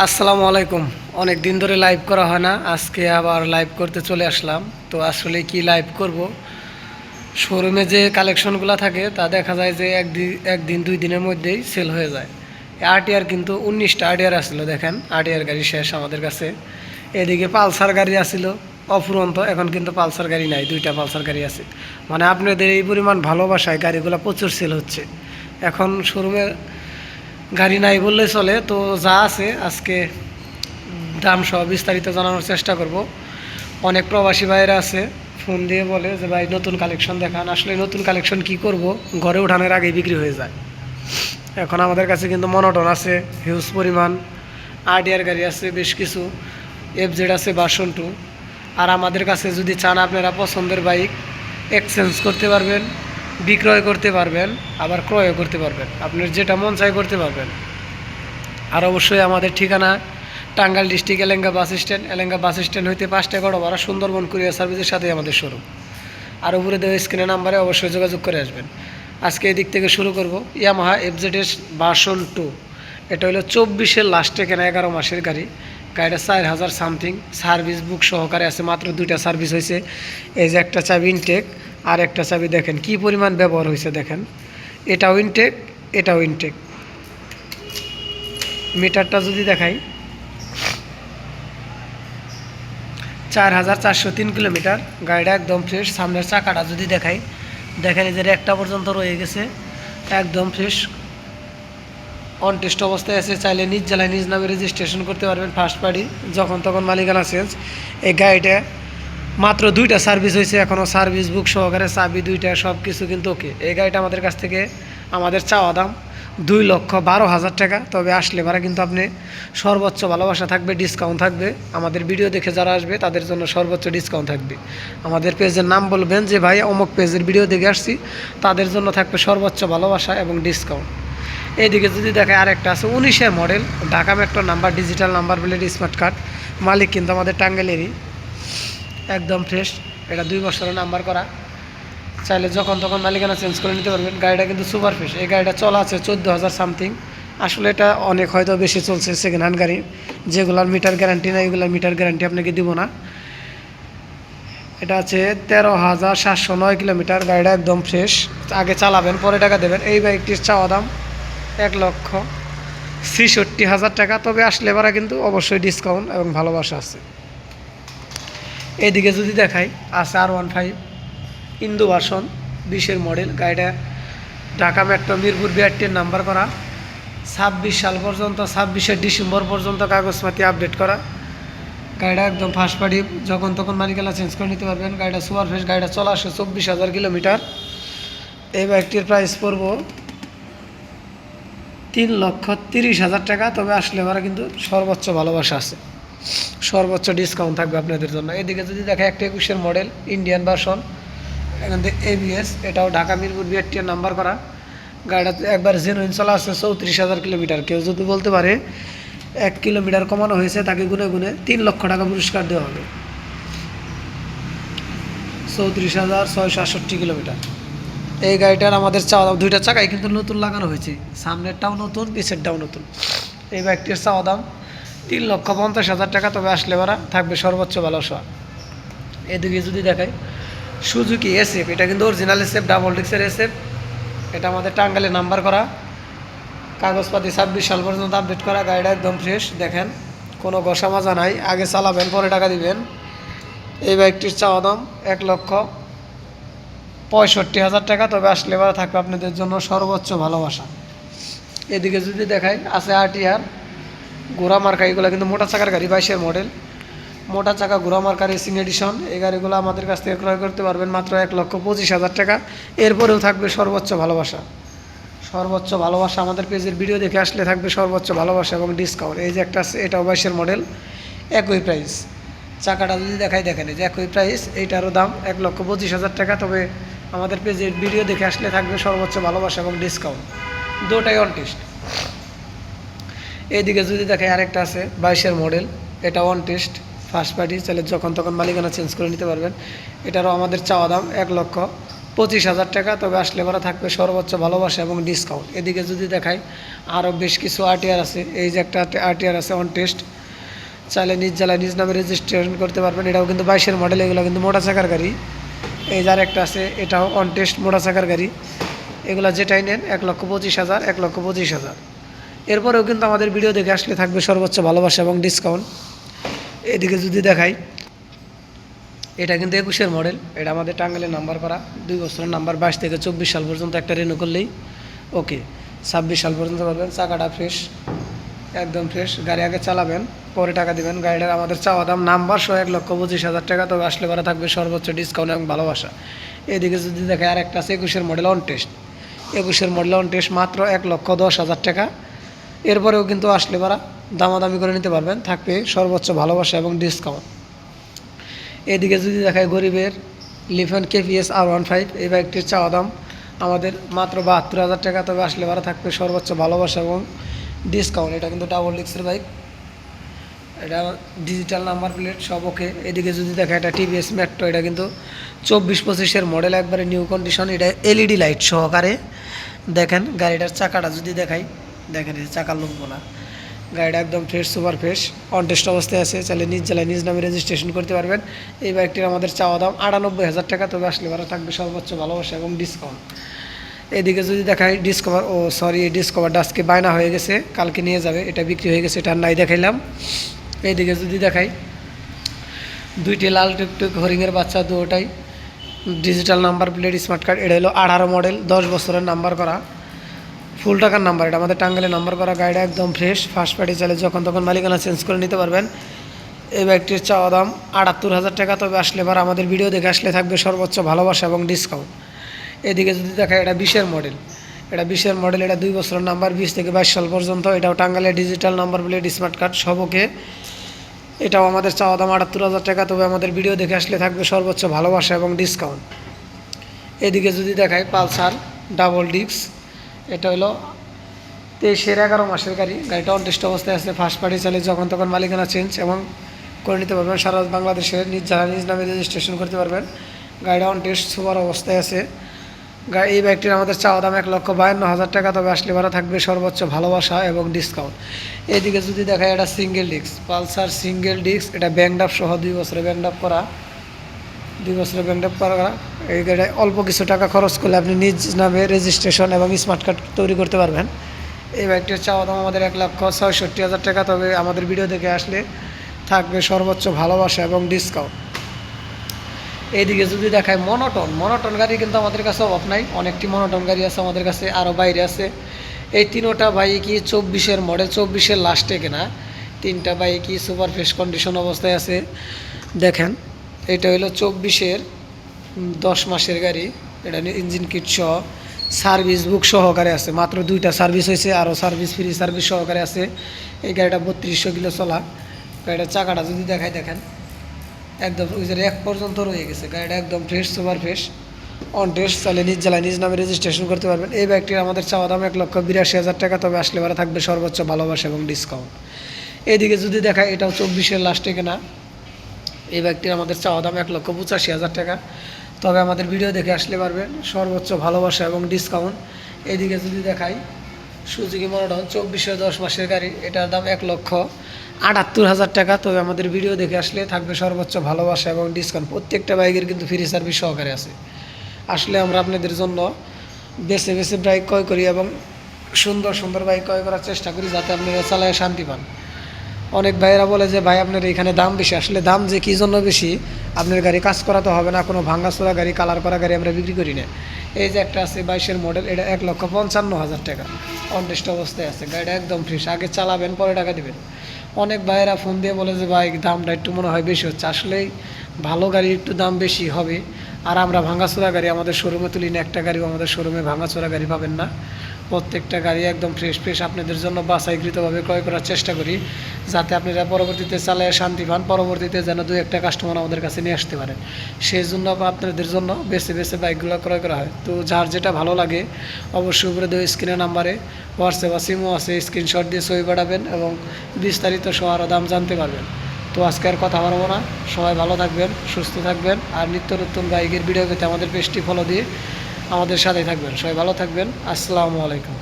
আসসালামু আলাইকুম। অনেক দিন ধরে লাইভ করা হয় না, আজকে আবার লাইভ করতে চলে আসলাম। তো আসলে কি লাইভ করব, শোরুমে যে কালেকশনগুলো থাকে তা দেখা যায় যে একদিন দুই দিনের মধ্যেই সেল হয়ে যায়। আরটিআর কিন্তু 19টা আরটিআর আসছিলো, দেখেন আরটিআর গাড়ি শেষ আমাদের কাছে। এদিকে পালসার গাড়ি আসছিল অফুরন্ত, এখন কিন্তু পালসার গাড়ি নাই, দুইটা পালসার গাড়ি আছে। মানে আপনাদের এই পরিমাণ ভালোবাসায় গাড়িগুলো প্রচুর সেল হচ্ছে। এখন শোরুমে গাড়ি নাই বললেই চলে। তো যা আছে আজকে দাম সহ বিস্তারিত জানানোর চেষ্টা করব। অনেক প্রবাসী ভাইয়েরা আছে, ফোন দিয়ে বলে যে ভাই নতুন কালেকশন দেখান। আসলে নতুন কালেকশন কি করব, ঘরে ওঠানোর আগেই বিক্রি হয়ে যায়। এখন আমাদের কাছে কিন্তু মনোটন আছে হিউজ পরিমাণ, আরটিআর গাড়ি আছে বেশ কিছু, এফজেড আছে ভার্সন 2। আর আমাদের কাছে যদি চান আপনারা পছন্দের বাইক এক্সচেঞ্জ করতে পারবেন, বিক্রয় করতে পারবেন, আবার ক্রয়ও করতে পারবেন, আপনার যেটা মন চাই করতে পারবেন। আর অবশ্যই আমাদের ঠিকানা Tangail district Elenga bus stand হইতে 5 টাকা ভাড়া, সুন্দরবন কুরিয়ার সার্ভিসের সাথে আমাদের শোরুম। আর উপরে দেওয়া স্ক্রিনের নাম্বারে অবশ্যই যোগাযোগ করে আসবেন। আজকে এই দিক থেকে শুরু করব। ইয়ামাহা এফজেডএস ভার্সন 2, এটা হলো 24-এর লাস্টে কেনা, 11 মাসের গাড়ি। গাড়িটা 4000 সামথিং, সার্ভিস বুক সহকারে আছে, মাত্র 2টা সার্ভিস হয়েছে। এই যে একটা চাবি ইনটেক, আর একটা চাবি দেখেন কি পরিমাণ ব্যবহার হয়েছে, দেখেন এটাও ইনটেক, এটাও ইনটেক। মিটারটা যদি দেখাই 4403 কিলোমিটার, গাড়িটা একদম ফ্রেশ। সামনের চাকাটা যদি দেখাই, দেখেন এই যে একটা পর্যন্ত রয়ে গেছে, একদম ফ্রেশ অন টেস্ট অবস্থায় আছে। চাইলে নিজ জেলায় নিজ নামে রেজিস্ট্রেশন করতে পারবেন, ফার্স্ট পার্টি, যখন তখন মালিকানা চেঞ্জ। এই গাড়িটা মাত্র 2টা সার্ভিস হয়েছে, এখনও সার্ভিস বুক সহকারে, চাবি 2টা, সব কিছু কিন্তু ওকে। এই গাড়িটা আমাদের কাছ থেকে আমাদের চাওয়া দাম 2,12,000 টাকা। তবে আসলে ভাড়া কিন্তু আপনি সর্বোচ্চ ভালোবাসা থাকবে, ডিসকাউন্ট থাকবে। আমাদের ভিডিও দেখে যারা আসবে তাদের জন্য সর্বোচ্চ ডিসকাউন্ট থাকবে। আমাদের পেজের নাম বলবেন যে ভাই অমুক পেজের ভিডিও দেখে আসছি, তাদের জন্য থাকবে সর্বোচ্চ ভালোবাসা এবং ডিসকাউন্ট। এইদিকে যদি দেখে আরেকটা আছে 19-এর model, Dhaka metro number, digital number plate, smart card, মালিক কিন্তু আমাদের টাঙ্গাইলেরই, একদম ফ্রেশ। এটা 2 বছরের নাম্বার করা, চাইলে যখন তখন মালিকানা চেঞ্জ করে নিতে পারবেন। গাড়িটা কিন্তু সুপার ফ্রেশ। এই গাড়িটা চলা আছে 14,000 সামথিং। আসলে এটা অনেক হয়তো বেশি চলছে, সেকেন্ড হ্যান্ড গাড়ি, যেগুলোর মিটার গ্যারান্টি না, এগুলোর মিটার গ্যারান্টি আপনাকে দিব না। এটা আছে 13,709 কিলোমিটার, গাড়িটা একদম ফ্রেশ। আগে চালাবেন, পরে টাকা দেবেন। এই বাইকটির চাওয়া দাম 1,63,000 টাকা। তবে আসলে ভাড়া কিন্তু অবশ্যই ডিসকাউন্ট এবং ভালোবাসা আছে। এইদিকে যদি দেখাই আছে R15 ইন্দু ভার্সন 20-এর মডেল, গাড়িটা ঢাকা মেট্রো মিরপুর বিআরটির নাম্বার করা, 26 সাল পর্যন্ত, 26শে ডিসেম্বর পর্যন্ত কাগজপাতি আপডেট করা। গাড়িটা একদম ফার্স্ট পার্টি, যখন তখন মালিকানা চেঞ্জ করে নিতে পারবেন। গাড়িটা সুপার ফ্রেশ, গাড়িটা চলা আসে 24,000 কিলোমিটার। এই বাইকটির প্রাইস পড়ব 3,30,000 টাকা। তবে আসলে ভাড়া কিন্তু সর্বোচ্চ ভালোবাসা আছে, সর্বোচ্চ ডিসকাউন্ট থাকবে আপনাদের জন্য। এদিকে যদি দেখে একটা 21-এর মডেল ইন্ডিয়ান ভার্সন, এখান থেকে ABS, এটাও ঢাকা মিরপুর বিআরটির নাম্বার করা। গাড়িটা একবার জেনুইন চলা আছে 34,000 কিলোমিটার। কেউ যদি বলতে পারে 1 কিলোমিটার কমানো হয়েছে, তাকে গুনে গুনে 3 লক্ষ টাকা পুরস্কার দেওয়া হবে। 34,668 কিলোমিটার। এই গাড়িটার আমাদের চাওয়া দাম, 2টা চাকাই কিন্তু নতুন লাগানো হয়েছে, সামনেরটাও নতুন, পিছেরটাও নতুন। এই বাইকটির চাওয়া দাম 3,50,000 টাকা। তবে আসলে ভাড়া থাকবে সর্বোচ্চ ভালোবাসা। এদিকে যদি দেখাই সুজুকি SF, এটা কিন্তু অরিজিনাল SF, ডাবল ডিক্সের SF। এটা আমাদের টাঙ্গাইলে নাম্বার করা, কাগজপাতি 26 সাল পর্যন্ত আপডেট করা। গাড়িটা একদম ফ্রেশ, দেখেন কোনো ঘষা মাজা নাই। আগে চালাবেন, পরে টাকা দিবেন। এই বাইকটির চাওয়া দাম 1,65,000 টাকা। তবে আসলে ভাড়া থাকবে আপনাদের জন্য সর্বোচ্চ ভালোবাসা। এদিকে যদি দেখাই আছে RTR ঘোড়া মার্কা, এগুলো কিন্তু মোটা চাকার গাড়ি, 22-এর মডেল, মোটা চাকা ঘোড়া মার্কা রেসিং এডিশন। এই গাড়িগুলো আমাদের কাছ থেকে ক্রয় করতে পারবেন মাত্র 1,25,000 টাকা। এরপরেও থাকবে সর্বোচ্চ ভালোবাসা, সর্বোচ্চ ভালোবাসা। আমাদের পেজের ভিডিও দেখে আসলে থাকবে সর্বোচ্চ ভালোবাসা এবং ডিসকাউন্ট। এই যে একটা আছে, এটাও 22-এর মডেল, একই প্রাইস। চাকাটা যদি দেখাই, দেখেন এই যে একই প্রাইস, এইটারও দাম 1,25,000 টাকা। তবে আমাদের পেজের ভিডিও দেখে আসলে থাকবে সর্বোচ্চ ভালোবাসা এবং ডিসকাউন্ট, দুটোই অন টেস্ট। এইদিকে যদি দেখাই আরেকটা আছে 22-এর মডেল, এটা অন টেস্ট, ফার্স্ট পার্টি, চাইলে যখন তখন মালিকানা চেঞ্জ করে নিতে পারবেন। এটারও আমাদের চাওয়া দাম 25,000 টাকা, তবে আসলে পরে থাকবে সর্বোচ্চ ভালোবাসা এবং ডিসকাউন্ট। এদিকে যদি দেখাই আরও বেশ কিছু আরটিআর আছে। এই যে একটা আরটিআর আছে অন টেস্ট, চাইলে নিজ জেলায় নিজ নামে রেজিস্ট্রেশন করতে পারবেন। এটাও কিন্তু 22-এর মডেল, এগুলো কিন্তু মোটা চাকার গাড়ি। এই যার একটা আছে, এটাও অন টেস্ট মোটা চাকার গাড়ি। এগুলো যেটাই নেন 1,25,000, 1,25,000। এরপরেও কিন্তু আমাদের ভিডিও দেখে আসলে থাকবে সর্বোচ্চ ভালোবাসা এবং ডিসকাউন্ট। এদিকে যদি দেখাই, এটা কিন্তু 21-এর মডেল, এটা আমাদের টাঙ্গাইলে নাম্বার করা, 2 বছরের নাম্বার, 22 থেকে 24 সাল পর্যন্ত একটা রিনিউ করলেই ওকে। 26 সাল পর্যন্ত পারবেন। চাকাটা ফ্রেশ, একদম ফ্রেশ। গাড়ি আগে চালাবেন, পরে টাকা দিবেন। গাড়িটার আমাদের চাওয়া দাম নাম্বার সহ 1,25,000 টাকা, তবে আসলে পরে থাকবে সর্বোচ্চ ডিসকাউন্ট এবং ভালোবাসা। এদিকে যদি দেখে আর একটা আছে 21-এর মডেল অন টেস্ট, 21-এর মডেল অন টেস্ট, মাত্র 1,10,000 টাকা। এরপরেও কিন্তু আসলে পরা দামাদামি করে নিতে পারবেন, থাকবে সর্বোচ্চ ভালোবাসা এবং ডিসকাউন্ট। এদিকে যদি দেখায় গরিবের লিফেন কেপিএস R15, এই বাইকটির চাওয়া দাম আমাদের মাত্র 72,000 টাকা, তবে আসলে ভাড়া থাকবে সর্বোচ্চ ভালোবাসা এবং ডিসকাউন্ট। এটা কিন্তু ডাবল ডিস্কের বাইক, এটা ডিজিটাল নাম্বার প্লেট সব ওকে। এদিকে যদি দেখা এটা টিভিএস মেট্রো, এটা কিন্তু 24-25-এর মডেল, একবারে নিউ কন্ডিশন। এটা এলইডি লাইট সহকারে। দেখেন গাড়িটার চাকাটা যদি দেখাই, দেখেন এই চাকার লোকগুলা, গাড়িটা একদম fresh, super fresh, on test অবস্থায় আছে। চাইলে নিজ জেলায় নিজ নামে রেজিস্ট্রেশন করতে পারবেন। এই বাইকটির আমাদের চাওয়া দাম 98,000 টাকা, তবে আসলে ভাড়া থাকবে সর্বোচ্চ ভালোবাসা এবং ডিসকাউন্ট। এদিকে যদি দেখাই ডিসকভার, এই ডিসকভারটা আজকে বায়না হয়ে গেছে, কালকে নিয়ে যাবে, এটা বিক্রি হয়ে গেছে, এটা আর নাই দেখাইলাম। এইদিকে যদি দেখাই দুইটি লাল টুকটুক হরিংয়ের বাচ্চা, দুটাই digital number plate, smart card. এটা হলো 18 মডেল, 10 বছরের নাম্বার করা, ফুল টাকার নাম্বার। এটা আমাদের টাঙ্গাইলে নাম্বার করা। গাড়িটা একদম ফ্রেশ, ফার্স্ট পার্টি, চাইলে যখন তখন মালিকানা চেঞ্জ করে নিতে পারবেন। এই বাইকটির চাওয়া দাম 78,000 টাকা, তবে আসলে এবার আমাদের ভিডিও দেখে আসলে থাকবে সর্বোচ্চ ভালোবাসা এবং ডিসকাউন্ট। এদিকে যদি দেখায় এটা 20-এর মডেল, এটা 20-এর মডেল, এটা 2 বছরের নাম্বার, 20 থেকে 22 সাল পর্যন্ত। এটাও টাঙ্গাইলে digital number plate, smart card সব ওকে। এটাও আমাদের চাওয়া দাম 78,000 টাকা, তবে আমাদের ভিডিও দেখে আসলে থাকবে সর্বোচ্চ ভালোবাসা এবং ডিসকাউন্ট। এদিকে যদি দেখায় পালসার ডাবল ডিস্ক, এটা হলো 23-এর 11 মাসের গাড়ি। গাড়িটা অন টেস্ট অবস্থায় আছে, ফার্স্ট পার্টি, চাইলে যখন তখন মালিকানা চেঞ্জ এবং করে নিতে পারবেন। সারা বাংলাদেশের নিজ নামে রেজিস্ট্রেশন করতে পারবেন। গাড়িটা অন টেস্ট সুপার অবস্থায় আছে। এই বাইকটির আমাদের চাওয়া দাম 1,52,000 টাকা, তবে আসলে ভাড়া থাকবে সর্বোচ্চ ভালোবাসা এবং ডিসকাউন্ট। এইদিকে যদি দেখায় এটা single disc, Pulsar single disc, এটা ব্যাংকডাপ সহ 2 বছরে ব্যাংকডাপ করা, 2 বছরে ব্যাংকডাপ করা। এই গাড়িটায় অল্প কিছু টাকা খরচ করলে আপনি নিজ নামে রেজিস্ট্রেশন এবং স্মার্ট কার্ড তৈরি করতে পারবেন। এই বাইকটির চাওয়া দাম আমাদের 1,66,000 টাকা, তবে আমাদের ভিডিও দেখে আসলে থাকবে সর্বোচ্চ ভালোবাসা এবং ডিসকাউন্ট। এইদিকে যদি দেখায় মনোটন গাড়ি কিন্তু আমাদের কাছে অভাব নাই, অনেকটি মনোটন গাড়ি আছে আমাদের কাছে, আরও বাইরে আছে। এই তিনোটা বাইকই 24-এর মডেল, 24-এর লাস্টে কেনা, 3টা বাইকই সুপার ফ্রেশ কন্ডিশন অবস্থায় আছে। দেখেন এটা হলো 24-এর 10 মাসের গাড়ি, এটা ইঞ্জিন কিট সহ সার্ভিস বুক সহকারে আছে, মাত্র 2টা সার্ভিস হয়েছে, আরও সার্ভিস ফ্রি সার্ভিস সহকারে আছে। এই গাড়িটা 3200 কিলো চলা। গাড়িটার চাকাটা যদি দেখায়, দেখেন একদম ওই যে এক পর্যন্ত রয়ে গেছে। গাড়িটা একদম fresh, super fresh, on test, চাইলে নিজ জেলায় নিজ নামে রেজিস্ট্রেশন করতে পারবেন। এই বাইকটির আমাদের চাওয়া দাম 1,82,000 টাকা, তবে আসলে ভাড়া থাকবে সর্বোচ্চ ভালোবাসা এবং ডিসকাউন্ট। এদিকে যদি দেখায় এটাও 24-এর লাস্টে কেনা, এই বাইকটির আমাদের চাওয়া দাম 1,85,000 টাকা, তবে আমাদের ভিডিও দেখে আসলে পারবেন সর্বোচ্চ ভালোবাসা এবং ডিসকাউন্ট। এদিকে যদি দেখাই সুজুকি মনোটন 24-এর 10 মাসের গাড়ি, এটার দাম 1,78,000 টাকা, তবে আমাদের ভিডিও দেখে আসলে থাকবে সর্বোচ্চ ভালোবাসা এবং ডিসকাউন্ট। প্রত্যেকটা বাইকের কিন্তু ফ্রি সার্ভিস সহকারে আছে। আসলে আমরা আপনাদের জন্য বেছে বেছে বাইক ক্রয় করি এবং সুন্দর সুন্দর বাইক ক্রয় করার চেষ্টা করি, যাতে আপনারা চালায় শান্তি পান। অনেক ভাইয়েরা বলে যে ভাই আপনার এখানে দাম বেশি, আসলে দাম যে কী জন্য বেশি, আপনার গাড়ি কাজ করাতে হবে না, কোনো ভাঙাচোরা গাড়ি, কালার করা গাড়ি আমরা বিক্রি করি না। এই যে একটা আছে 22-এর মডেল, এটা 1,55,000 টাকা, অন টেস্ট অবস্থায় আছে। গাড়িটা একদম ফ্রেশ, আগে চালাবেন পরে টাকা দিবেন। অনেক ভাইয়েরা ফোন দিয়ে বলে যে ভাই দামটা একটু মনে হয় বেশি হচ্ছে, আসলেই ভালো গাড়ির একটু দাম বেশি হবে। আর আমরা ভাঙাচোরা গাড়ি আমাদের শোরুমে তুলি না, একটা গাড়িও আমাদের শোরুমে ভাঙাচোরা গাড়ি পাবেন না। প্রত্যেকটা গাড়ি একদম ফ্রেশ ফ্রেশ আপনাদের জন্য বাছাইকৃতভাবে ক্রয় করার চেষ্টা করি, যাতে আপনারা পরবর্তীতে চালায় শান্তি পান, পরবর্তীতে যেন 2-1টা কাস্টমার আমাদের কাছে নিয়ে আসতে পারেন। সেই জন্য আপনাদের জন্য বেছে বেছে বাইকগুলো ক্রয় করা হয়। তো যার যেটা ভালো লাগে অবশ্যই উপরে স্ক্রিনের নাম্বারে হোয়াটসঅ্যাপ বা সিমও আছে, স্ক্রিনশট দিয়ে ছবি পাঠাবেন এবং বিস্তারিত সহ আরও দাম জানতে পারবেন। তো আজকে আর কথা বাড়াবো না, সবাই ভালো থাকবেন, সুস্থ থাকবেন, আর নিত্য নতুন বাইকের ভিডিও পেতে আমাদের পেজটি ফলো দিয়ে আমাদের সাথেই থাকবেন। সবাই ভালো থাকবেন। আসসালামু আলাইকুম।